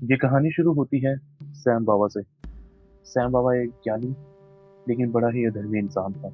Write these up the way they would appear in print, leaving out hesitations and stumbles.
ये कहानी शुरू होती है सैम बाबा से। सैम बाबा एक ज्ञानी लेकिन बड़ा ही अधर्मी इंसान था।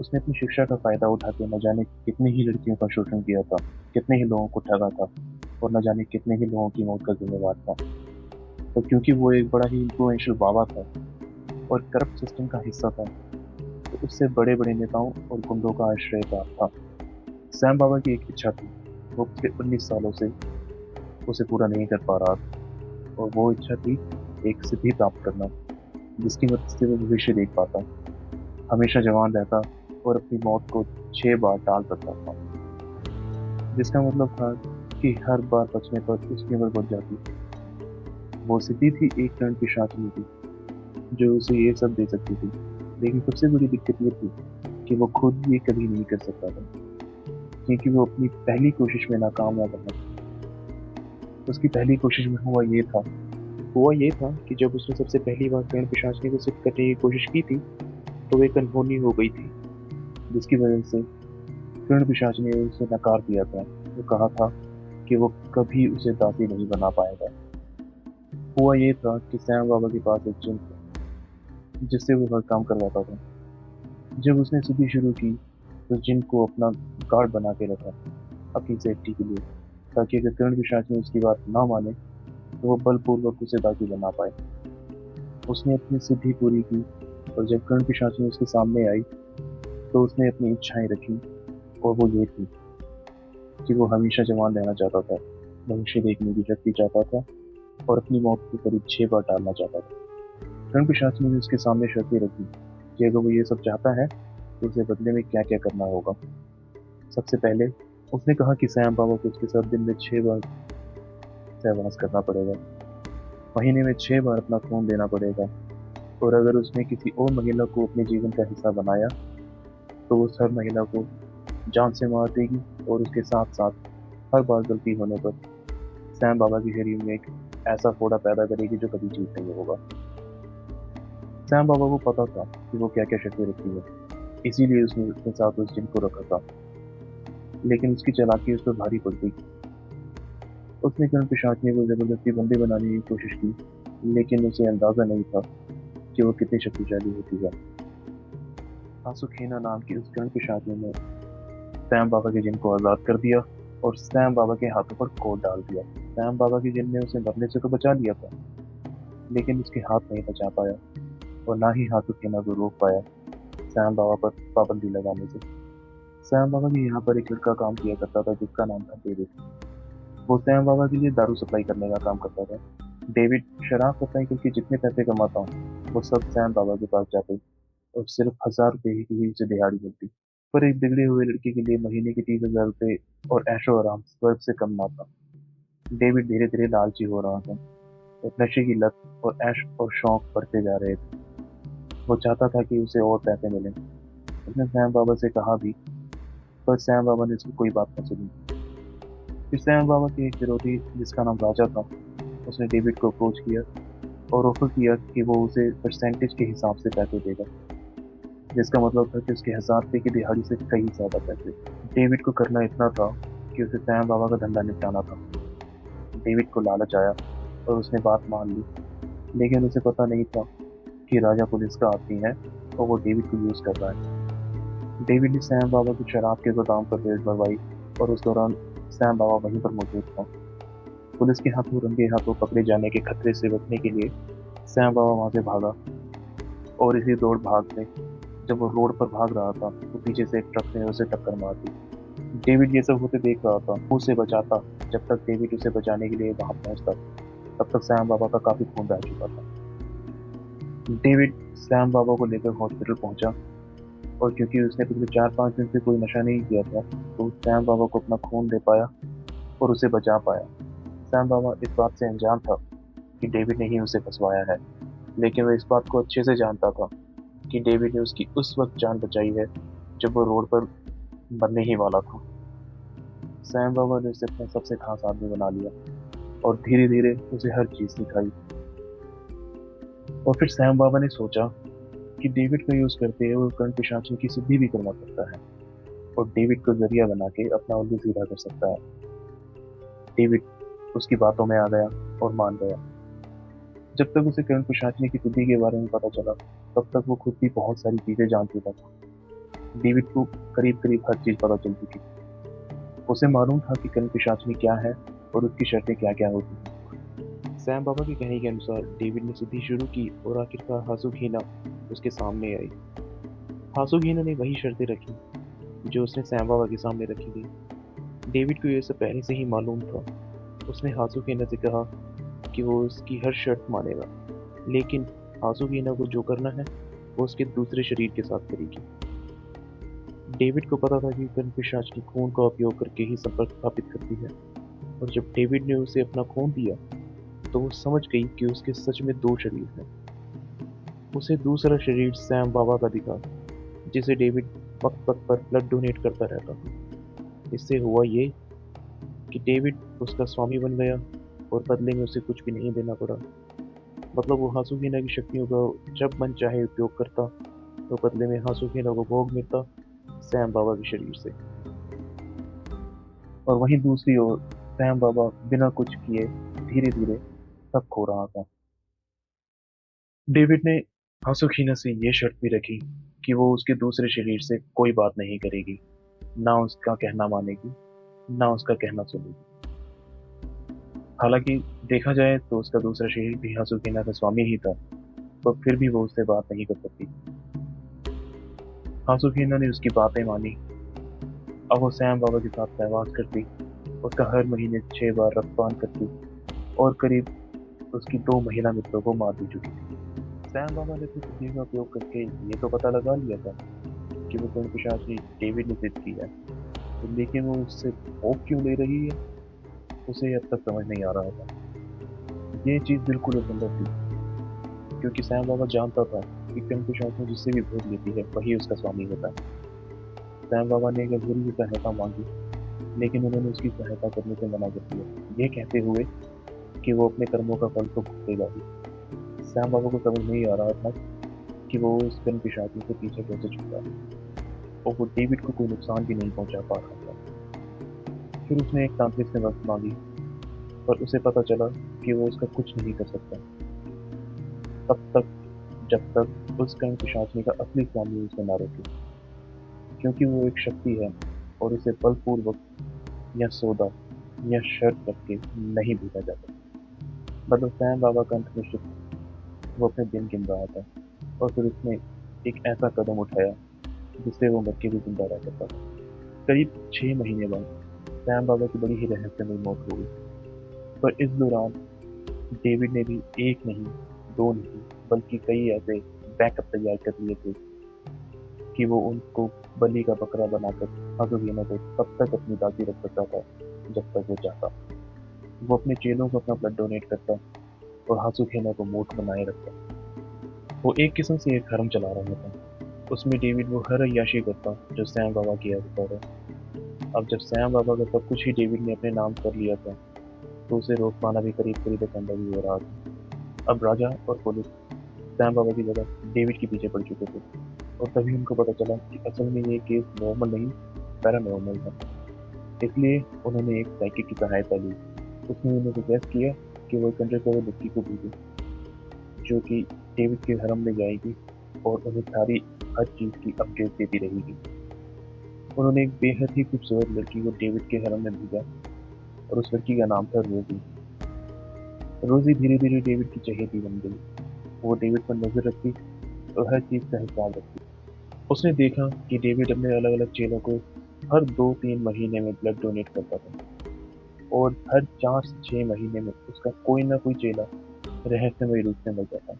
उसने अपनी शिक्षा का फायदा उठा के न जाने कितनी ही लड़कियों का शोषण किया था, कितने ही लोगों को ठगा था और न जाने कितने ही लोगों की मौत का जिम्मेवार था। तो क्योंकि वो एक बड़ा ही इन्फ्लुएंशियल बाबा था और करप्ट सिस्टम का हिस्सा था, तो उससे बड़े बड़े नेताओं और गुंडों का आश्रय प्राप्त था। सैम बाबा की एक इच्छा थी, वो पिछले 19 सालों से उसे पूरा नहीं कर पा रहा था, और वो इच्छा थी एक सिद्धि प्राप्त करना, जिसकी मदद से वो भविष्य देख पाता, हमेशा जवान रहता और अपनी मौत को 6 बार टाल सकता था। जिसका मतलब था कि हर बार बचने पर उसकी उम्र बढ़ जाती। वो सिद्धि थी एक रण की शांति थी, जो उसे ये सब दे सकती थी। लेकिन सबसे बड़ी दिक्कत ये थी कि वो खुद ये कभी नहीं कर सकता था, क्योंकि वो अपनी पहली कोशिश में नाकामयाब रहा। उसकी पहली कोशिश में हुआ ये था कि जब उसने सबसे पहली बार रण पिशाचनी को सिद्ध करने की कोशिश की थी, तो वे अनहोनी हो गई थी, जिसकी वजह से रण पिशाच ने उसे नकार दिया था। वो कहा था कि वो कभी उसे दासी नहीं बना पाएगा। हुआ ये था कि सैम बाबा के पास एक जिन था, जिससे वो हर काम करवाता था। जब उसने सीधी शुरू की, तो जिन को अपना गार्ड बना के रखा, अपनी सेफ्टी के लिए, ताकि अगर कर्ण पिशाच ने उसकी बात ना माने, तो वो बलपूर्वक उसे दासी बना पाए। उसने अपनी सिद्धि पूरी की, और जब कर्ण पिशाच उसके सामने आई, तो उसने अपनी इच्छाएं रखी, और वो ये थी कि वो हमेशा जवान रहना चाहता था, भविष्य देखने की शक्ति चाहता था, और अपनी मौत को करीब 6 बार टालना चाहता था। रणपिशाच ने उसके सामने शर्तें रखी कि अगर वो ये सब चाहता है, तो उसे बदले में क्या क्या करना होगा। सबसे पहले उसने कहा कि सैम बाबा को उसके साथ दिन में 6 बार सहवास करना पड़ेगा, महीने में 6 बार अपना खून देना पड़ेगा, और अगर उसने किसी और महिला को अपने जीवन का हिस्सा बनाया, तो वो हर महिला को जान से मार देगी, और उसके साथ साथ हर बार गलती होने पर सैम बाबा के शरीर में एक ऐसा फोड़ा पैदा करेगी जो कभी ठीक नहीं होगा। सैम बाबा को पता था कि वो क्या क्या शक्ति रखती है, इसीलिए उसने अपने साथ उस जिन को रखा था। लेकिन उसकी चालाकी उस पर भारी पड़ गई। उसने कर्ण पिशाचनी को जबरदस्ती बंदी बनाने की कोशिश की, लेकिन उसे अंदाजा नहीं था कि वो कितनी शक्तिशाली होती है। आसुखेना नाम की उस कर्ण पिशाचनी ने सैम बाबा के जिन को आजाद कर दिया और सैम बाबा के हाथों पर कोट डाल दिया। सैम बाबा के जिन ने उसे मरने से तो बचा लिया था, लेकिन उसके हाथ नहीं बचा पाया, और ना ही आसुखेना को रोक पाया सैम बाबा पर पाबंदी लगाने से। सैम बाबा के यहाँ पर एक लड़का काम किया करता था, जिसका नाम था डेविड। वो सैम बाबा के लिए दारू सप्लाई करने का काम करता था। डेविड शराब सप्लाई करके जितने पैसे कमाता, वो सब सैम बाबा के पास जाते, और सिर्फ 1000 रुपए ही की उसे दिहाड़ी मिलती। पर एक बिगड़े हुए लड़के के लिए महीने के 30,000 रुपए और ऐशो आराम स्वर्ग से कम ना था। डेविड धीरे धीरे लालची हो रहा था, और नशे की लत और ऐश और शौक बढ़ते जा रहे थे। वो चाहता था कि उसे और पैसे मिले। उसने सैम बाबा से कहा भी, पर सैम बाबा ने उसकी कोई बात न सुनी। फिर सैम बाबा के एक विरोधी, जिसका नाम राजा था, उसने डेविड को अप्रोच किया और ऑफर किया कि वो उसे परसेंटेज के हिसाब से पैसे देगा, जिसका मतलब था कि उसके 1000 रुपए की दिहाड़ी से कई ज्यादा पैसे। डेविड को करना इतना था कि उसे सैम बाबा का धंधा निपटाना था। डेविड को लालच आया और उसने बात मान ली, लेकिन उसे पता नहीं था कि राजा पुलिस का आदमी है और वो डेविड को यूज कर रहा है। डेविड ने सैम बाबा की शराब के गोदाम पर रेड मरवाई, और उस दौरान सैम बाबा वहीं पर मौजूद था। पुलिस के हाथों रंगे हाथों पकड़े जाने के खतरे से बचने के लिए सैम बाबा वहां से भागा, और इसी दौड़ भाग में जब वो रोड पर भाग रहा था, तो पीछे से एक ट्रक ने उसे टक्कर मार दी। डेविड ये सब होते देख रहा था, वो उसे बचाता। जब तक डेविड उसे बचाने के लिए वहां पहुंचता, तब तक सैम बाबा का काफी खून बह चुका था। डेविड सैम बाबा को लेकर हॉस्पिटल पहुंचा, और क्योंकि उसने पिछले 4-5 दिन से कोई नशा नहीं किया था, तो सैम बाबा को अपना खून दे पाया और उसे बचा पाया। सैम बाबा इस बात से अनजान था कि डेविड ने ही उसे फंसवाया है, लेकिन वह इस बात को अच्छे से जानता था कि डेविड ने उसकी उस वक्त जान बचाई है जब वो रोड पर मरने ही वाला था। सैम बाबा ने उसे अपना सबसे खास आदमी बना लिया, और धीरे धीरे उसे हर चीज सिखाई। और फिर सैम बाबा ने सोचा कि डेविड का यूज करते हुए वो कर्ण पिशाचों की सिद्धि भी करवा सकता है, और डेविड को जरिया बना के अपना उल्लू सीधा कर सकता है। डेविड उसकी बातों में आ गया और मान गया। जब तक उसे करण पिशाचिनी की बुद्धि के बारे में पता चला, तब तक वो खुद भी बहुत सारी चीजें जान चुका था। डेविड को करीब करीब हर चीज पता चल चुकी थी। उसे मालूम था कि करण पिशाचिनी क्या है और उसकी शर्तें क्या क्या होती हैं। सैम बाबा के कहने के अनुसार डेविड ने सिद्धि शुरू की और आखिरकार हासुकीना उसके सामने आई। हासुकीना ने वही शर्तें रखी जो उसने सैम बाबा के सामने रखी थी। डेविड को यह सब पहले से ही मालूम था। उसने हासुकीना से कहा कि वो उसकी हर शर्त मानेगा, लेकिन हासुकीना को जो करना है वो उसके दूसरे शरीर के साथ करेगी। डेविड को पता था कि कर्ण पिशाचिनी खून का उपयोग करके ही संपर्क स्थापित करती है, और जब डेविड ने उसे अपना खून दिया तो वो समझ गई कि उसके सच में दो शरीर हैं। उसे दूसरा शरीर सैम बाबा का दिखा, जिसे डेविड वक्त वक्त पर ब्लड डोनेट करता रहता था। इससे हुआ ये कि डेविड उसका स्वामी बन गया और बदले में उसे कुछ भी नहीं देना पड़ा। मतलब वो हासुकीना की शक्तियों का जब मन चाहे उपयोग करता, तो बदले में हासुकीना को भोग मिलता सैम बाबा के शरीर से। और वहीं दूसरी ओर सैम बाबा बिना कुछ किए धीरे धीरे सब खो रहा था। डेविड ने हासुकीना से ये शर्त भी रखी कि वो उसके दूसरे शरीर से कोई बात नहीं करेगी, ना उसका कहना मानेगी, ना उसका कहना सुनेगी। हालांकि देखा जाए तो उसका दूसरा शरीर भी हासुकीना का स्वामी ही था, पर फिर भी वो उससे बात नहीं कर सकती। हासुकीना ने उसकी बातें मानी। अब वो सैम बाबा के साथ सहवास करती, उसका हर महीने 6 बार रक्तपान करती और करीब उसकी 2 महिला मित्रों को मार भी चुकी थी। सैम बाबा ने अपनी बुद्धि का उपयोग करके ये तो पता लगा लिया था कि वो कर्ण पिशाचिनी डेविड ने जिद की है, लेकिन वो उससे भोग क्यों ले रही है, उसे अब तक समझ नहीं आ रहा था। ये चीज बिल्कुल असंभव थी, क्योंकि सैम बाबा जानता था कि कर्ण पिशाचिनी जिससे भी भोग लेती है वही उसका स्वामी होता है। सैम बाबा ने एक अधूरी सहायता मांगी, लेकिन उन्होंने उसकी सहायता करने से मना कर दिया, ये कहते हुए कि वो अपने कर्मों का फल तो भुगतेगा ही। सैम बाबा को समझ नहीं आ रहा था कि वो उस कर्ण पिशाचिनी से पीछे कैसे छूटा, और वो डेविड को कोई नुकसान भी नहीं पहुंचा पा रहा था। फिर उसने एक तांत्रिक से मदद मांगी, पर उसे पता चला कि वो उसका कुछ नहीं कर सकता, तब तक जब तक उस कर्ण पिशाचिनी का असली स्वामी उसे ना रोके, क्योंकि वो एक शक्ति है और उसे बलपूर्वक या सौदा या शर्त रख के नहीं भेजा जा सकता। मतलब सैम बाबा का अंत निश्चित था। वो अपने दिन गिन रहा था, और फिर उसने एक ऐसा कदम उठाया जिससे वो मर के भी जिंदा रह सकता था। करीब 6 महीने बाद सैम बाबा की बड़ी ही रहस्यमय मौत हो गई। पर इस दौरान डेविड ने भी एक नहीं, दो नहीं, बल्कि कई ऐसे बैकअप तैयार कर लिए थे कि वो उनको बलि का बकरा बनाकर हासुकीना को तब तक अपनी बाजी रख सकता था जब तक वो चाहता। वो अपने चेलों को अपना ब्लड डोनेट करता और हासुकीना को मूर्ख बनाए रखता। वो एक किस्म से एक धर्म चला रहा था। उसमें डेविड वो हर अय्याशी करता जो सैम बाबा किया करता था। अब जब सैम बाबा का सब कुछ ही डेविड ने अपने नाम कर लिया था, तो उसे रोक पाना भी करीब करीब असंभव ही हो रहा था। अब राजा और पुलिस सैम बाबा की जगह डेविड के पीछे पड़ चुके थे, और तभी उनको पता चला कि असल में ये केस नॉर्मल नहीं, पैरानॉर्मल था। इसलिए उन्होंने एक साइकिक की सहायता ली। उसने उन्हें सजेस्ट किया कि वो एक अंडरकवर लड़की को भेजें, जो कि डेविड के हरम में जाएगी और उन्हें सारी हर चीज़ की अपडेट देती रहेगी। उन्होंने एक बेहद ही खूबसूरत लड़की को डेविड के हरम में भेजा, और उस लड़की का नाम था रोजी। रोजी धीरे धीरे डेविड की चहेती बन गई। वो डेविड पर नजर रखती और हर चीज का हिसाब रखती। उसने देखा कि डेविड अपने अलग अलग चेलों को हर 2-3 महीने में ब्लड डोनेट करता था, और हर 4 से 6 महीने में उसका कोई ना कोई चेला रहस्यमय रूप से मर जाता,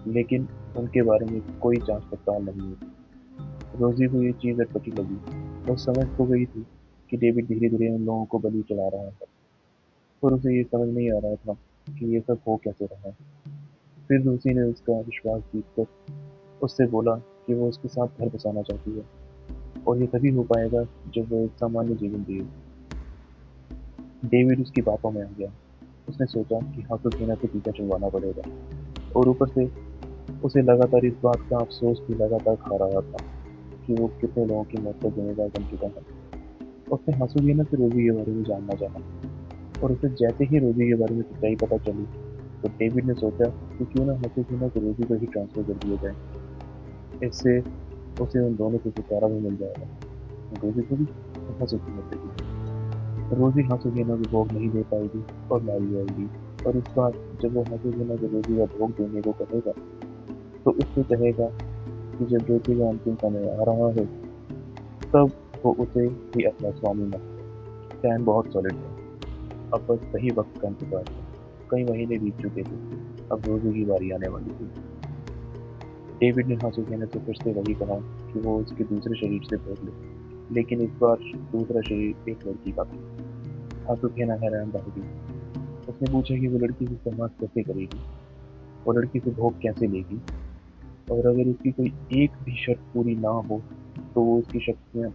लेकिन उनके बारे में कोई जांच पड़ताल नहीं हुई। रोजी को ये चीज अटपटी लगी। वो समझ तो गई थी कि डेविड धीरे धीरे उन लोगों को बलि चढ़ा रहा था, पर उसे ये समझ नहीं आ रहा था कि ये सब हो कैसे रहा है। फिर रूसी ने उसका विश्वास जीतकर उससे बोला कि वो उसके साथ घर बसाना चाहती है, और ये तभी हो पाएगा जब वो एक सामान्य जीवन जिए। डेविड उसकी बातों में आ गया। उसने सोचा कि हासुकीना से पीछा छुड़वाना पड़ेगा, और ऊपर से उसे लगातार इस बात का अफसोस भी लगातार खा रहा था कि वो कितने लोगों की मौत का जिम्मेदार बन चुका है। उसने हासुकीना से रोजी के बारे में जानना चाहा, और उसे जैसे ही रोजी के बारे में सच्चाई पता चली तो डेविड ने सोचा कि क्यों ना हसीना को रोजी को ही ट्रांसफर कर दिया जाए। इससे उसे उन दोनों से छुटकारा भी मिल जाएगा, रोजी को भी और हसीना से भी। रोजी हसीना को भोग नहीं दे पाएगी और मारी जाएगी। और इस बार जब वो हसीना को रोजी का भोग देने को कहेगा तो उससे कहेगा कि जब रोजी का अंतिम समय आ रहा है तब वो उसे ही अपना स्वामी माने। प्लान बहुत सॉलिड था, अब बस सही वक्त का इंतजार था। कई महीने बीत चुके थे, अब रोजी की बारी आने वाली थी। डेविड ने हसीना से फिर से वही कहा कि वो उसके दूसरे शरीर से भोग ले, लेकिन इस बार दूसरा शरीर एक लड़की का था। हसीना हैरान रह गई। उसने पूछा कि वो लड़की से संवाद कैसे करेगी, वो लड़की से भोग कैसे लेगी, और अगर उसकी कोई एक भी शर्त पूरी ना हो तो वो उसकी शक्तियाँ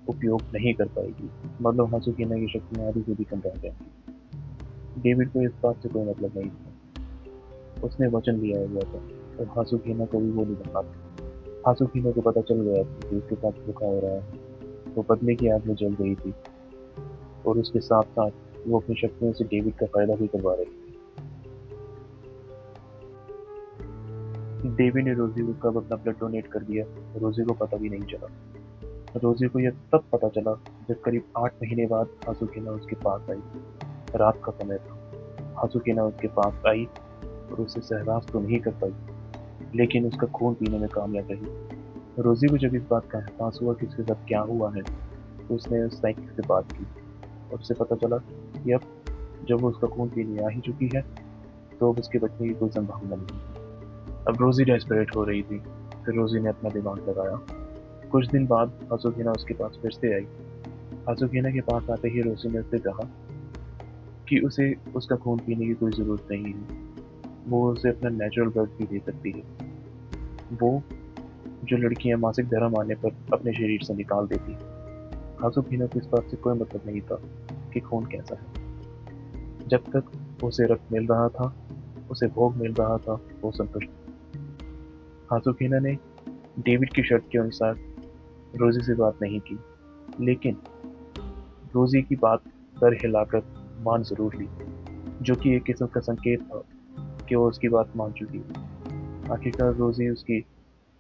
उपयोग नहीं कर पाएगी। मतलब हसीना की शक्तियाँ आधी से भी कम रह जाएंगी। डेविड को इस बात से कोई मतलब नहीं था, उसने वचन लिया हुआ था और हसीना को भी वो निभाना था। हसीना को पता चल गया था कि उसके साथ धोखा हो रहा है। वो बदले की आग में जल गई थी और उसके साथ साथ वो अपनी शक्तियों से डेविड का फायदा भी करवा रही थी। डेविड ने रोजी को कब अपना ब्लड डोनेट कर दिया रोजी को पता भी नहीं चला। रोजी को यह तब पता चला जब करीब 8 महीने बाद हसीना उसके पास आई। रात का समय था। हसीना उसके पास आई और उसे सहवास तो नहीं कर पाई, लेकिन उसका खून पीने में कामयाब रही। रोजी को जब इस बात का एहसास हुआ कि उसके साथ क्या हुआ है तो उसने उस साइकिल से बात की और उसे पता चला कि अब जब वो उसका खून पीने आ ही चुकी है तो अब उसके बचने की कोई संभावना नहीं। अब रोजी डेस्परेट हो रही थी। फिर रोजी ने अपना दिमाग लगाया। कुछ दिन बाद हसीना उसके पास फिर से आई। हसीना के पास आते ही रोजी ने उससे कहा कि उसे उसका खून पीने की कोई ज़रूरत नहीं है, वो उसे अपना नेचुरल ब्लड भी दे सकती है, वो जो लड़कियां मासिक धर्म आने पर अपने शरीर से निकाल देती हैं। हसीना को इस बात से कोई मतलब नहीं था कि खून कैसा है। जब तक उसे रक्त मिल रहा था, उसे भोग मिल रहा था, वो संतुष्ट था। हसीना ने डेविड की शर्त के अनुसार रोजी से बात नहीं की, लेकिन रोजी की बात सर हिलाकर मान जरूर ली, जो कि एक किस्म का संकेत था कि वो उसकी बात मान चुकी थी। आखिरकार रोजी उसकी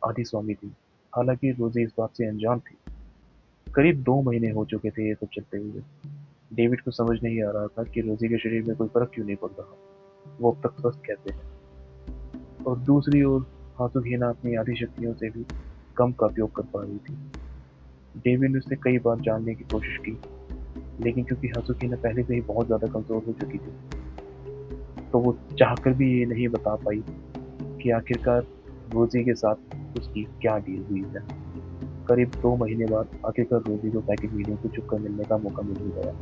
आधी स्वामी थी। हालांकि रोजी इस बात से अनजान थी। करीब 2 महीने हो चुके थे ये सब चलते हुए। डेविड को समझ नहीं आ रहा था कि रोजी के शरीर में कोई फर्क क्यों नहीं पड़ रहा, वो अब तक स्वस्थ कैसे है। और दूसरी ओर हसीना अपनी आधी शक्तियों से भी कम का उपयोग कर पा रही थी। डेविड ने उससे कई बार जानने की कोशिश की, लेकिन क्योंकि हसीना पहले से ही बहुत ज्यादा कमजोर हो चुकी थी तो वो चाहकर भी ये नहीं बता पाई कि आखिरकार रोजी के साथ उसकी क्या डील हुई है। करीब 2 महीने बाद आखिरकार रोजी को साइकिक मीडियम से छुपकर मिलने का मौका मिल ही गया।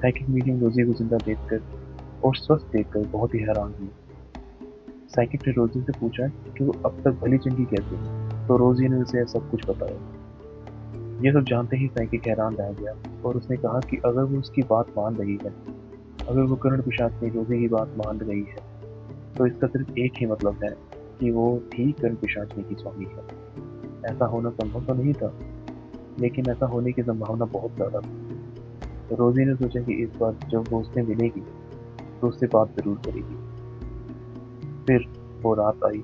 साइकिक मीडियम रोजी को जिंदा देखकर और स्वस्थ देखकर बहुत ही हैरान हुई। साइकिक ने रोजी से पूछा कि वो अब तक भली चंगी कैसे है, तो रोजी ने उसे सब कुछ बताया। ये सब जानते ही साइकिक हैरान रह गया और उसने कहा कि अगर वो उसकी बात मान रही है, अगर वो कर्ण पिशाच में रोजी की बात मान रही है, तो इसका सिर्फ एक ही मतलब है कि वो भी कर्ण पिशाचनी की स्वामी है। ऐसा होना संभव तो नहीं था, लेकिन ऐसा होने की संभावना बहुत ज्यादा थी। तो रोजी ने सोचा कि इस बार जब वो उससे मिलेगी तो उससे बात जरूर करेगी। फिर वो रात आई।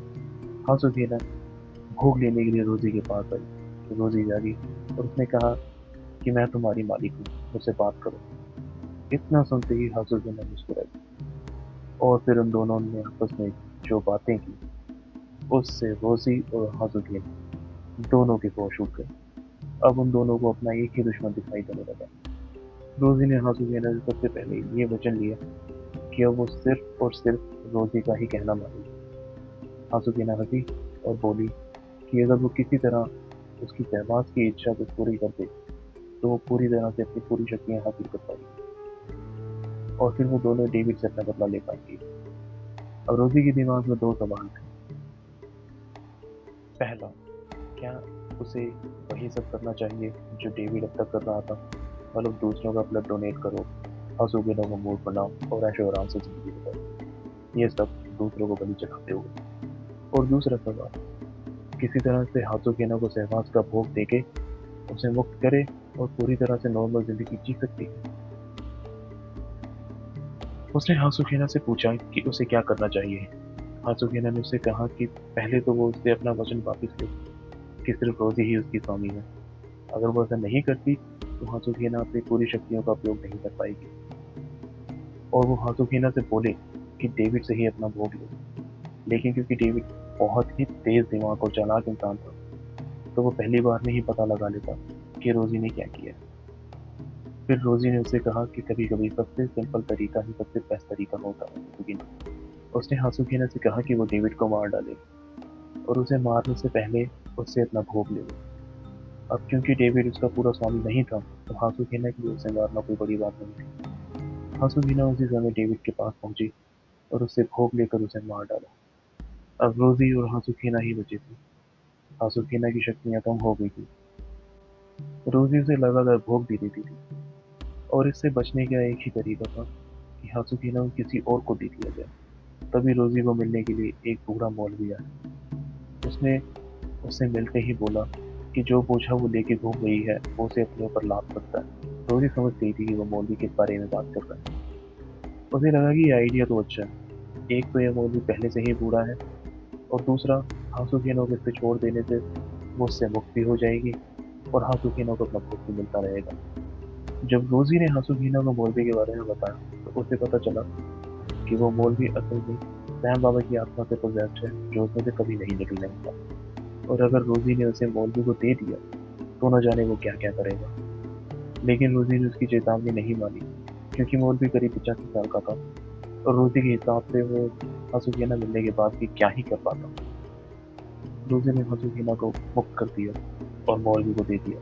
हसीना भोग लेने के लिए रोजी के पास आई तो रोजी जागी और उसने कहा कि मैं तुम्हारी मालिक हूँ, मुझसे बात करो। इतना सुनते ही हसीना मुस्कुराई और फिर उन दोनों ने आपस में जो बातें की उससे रोजी और हसीना दोनों के होश उड़ गए। अब उन दोनों को अपना एक ही दुश्मन दिखाई देने लगा। रोजी ने हसीना से सबसे पहले ये वचन लिया कि अब वो सिर्फ और सिर्फ रोजी का ही कहना मानेगी। हसीना हंसी और बोली कि अगर वो किसी तरह उसकी सहवास की इच्छा को पूरी कर दे तो वो पूरी तरह से अपनी पूरी शक्तियां हासिल कर पाएगी और फिर वो दोनों डेविड से अपना बदला ले पाएंगी। अब रोजी के दिमाग में 2 सवाल थे। पहला, क्या उसे वही सब करना चाहिए जो डेविड अब तक कर रहा था, मतलब दूसरों का ब्लड डोनेट करो, हसीना को मूड बनाओ और ऐशो आराम से जिंदगी बिताओ, ये सब दूसरों को बलि चढ़ाते हुए। और दूसरा सवाल, किसी तरह से हसीना को सहवास का भोग देके उसे मुक्त करे और पूरी तरह से नॉर्मल जिंदगी जी सकती है। उसने हासुकेना से पूछा कि उसे क्या करना चाहिए। हासुकेना ने उससे कहा कि पहले तो वो उससे अपना वचन वापस ले कि सिर्फ रोजी ही उसकी स्वामी है। अगर वो ऐसा नहीं करती तो हासुकेना अपनी पूरी शक्तियों का उपयोग नहीं कर पाएगी और वो हासुकेना से बोले कि डेविड से ही अपना भोग ले। लेकिन क्योंकि डेविड बहुत ही तेज दिमाग और चालाक इंसान था, तो वो पहली बार में ही पता लगा लेता कि रोजी ने क्या किया। फिर रोजी ने उससे कहा कि कभी कभी सबसे सिंपल तरीका ही सबसे बेस्ट तरीका होता है हासुकेना। उसने हासुकेना से कहा कि वो डेविड को मार डाले और उसे मारने से पहले उससे अपना भोग ले ले। अब क्योंकि डेविड उसका पूरा स्वामी नहीं था, तो हासुकेना के लिए उसे मारना कोई बड़ी बात नहीं थी। हासुकेना उसी समय डेविड के पास पहुंची और उससे भोग लेकर उसे मार डाला। अब रोजी और हासुकेना ही बचे थे। हासुकेना की शक्तियां कम हो गई थी। रोजी उसे लगातार भोग भी देती थी और इससे बचने का एक ही तरीका था कि हासुकेना को किसी और को दे दिया जाए। तभी रोजी को मिलने के लिए एक बूढ़ा मौलवी आया। उसने उससे मिलते ही बोला कि जो बोझा वो लेके घूम रही है वो उसे अपने ऊपर लाद सकता है। रोजी समझ गई थी कि वो मौलवी किस बारे में बात कर रहा है। उसे लगा कि ये आइडिया तो अच्छा है। एक तो यह मौलवी पहले से ही बूढ़ा है और दूसरा हासुकेना को इसे छोड़ देने से वो उससे मुक्त भी हो जाएगी और हासुकेना को अपना भोग भी मिलता रहेगा। जब रोजी ने हासुकेना को मौलवी के बारे में बताया तो उसे पता चला कि वो मौलवी असल में सैम बाबा की आत्मा से पोजेस्ड है, जो उसमें से कभी नहीं निकलने वाला। और अगर रोजी ने उसे मौलवी को दे दिया तो न जाने वो क्या क्या करेगा। लेकिन रोजी ने उसकी चेतावनी नहीं मानी, क्योंकि मौलवी करीब 85 साल का था और रोजी के हिसाब से वो हासुकेना मिलने के बाद भी क्या ही कर पाता। रोजी ने हासुकेना को मुक्त कर दिया और मौलवी को दे दिया।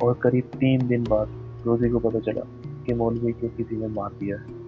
और करीब 3 दिन बाद रोजी को पता चला कि मौलवी को किसी ने मार दिया है।